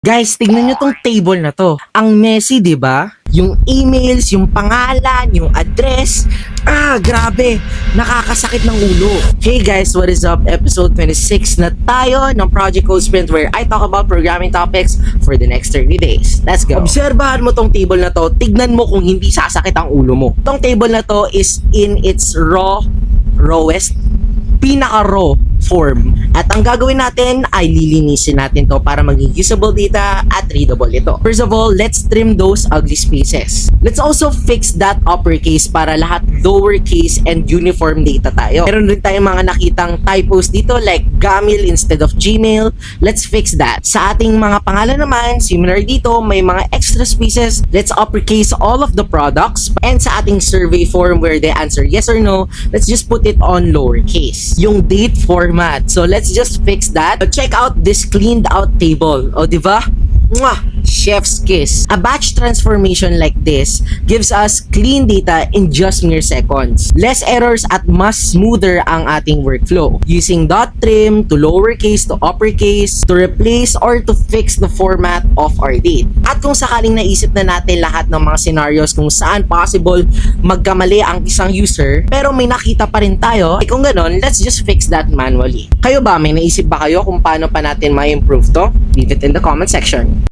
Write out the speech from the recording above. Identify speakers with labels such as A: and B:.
A: Guys, tignan nyo tong table na to. Ang messy, di ba? Yung emails, yung pangalan, yung address. Grabe. Nakakasakit ng ulo. Hey guys, what is up? Episode 26 na tayo ng Project Code Sprint where I talk about programming topics for the next 30 days. Let's go. Obserbahan mo tong table na to. Tignan mo kung hindi sasakit ang ulo mo. Tong table na to is in its rawest, pinaka-raw form. At ang gagawin natin ay lilinisin natin to para maging usable data at readable ito. First of all, let's trim those ugly spaces. Let's also fix that uppercase para lahat lowercase and uniform data tayo. Meron rin tayong mga nakitang typos dito like Gamil instead of Gmail. Let's fix that. Sa ating mga pangalan naman, similar dito, may mga extra spaces. Let's uppercase all of the products. And sa ating survey form where they answer yes or no, let's just put it on lowercase. Yung date format. So let's just fix that. Check out this cleaned out table. O, diba? Mwah! Chef's kiss. A batch transformation like this gives us clean data in just mere seconds. Less errors at mas smoother ang ating workflow. Using dot trim to lowercase to uppercase to replace or to fix the format of our date. At kung sakaling naisip na natin lahat ng mga scenarios kung saan possible magkamali ang isang user pero may nakita pa rin tayo, kung ganon, let's just fix that manually. Kayo ba? May naisip ba kayo kung paano pa natin ma-improve to? Leave it in the comment section.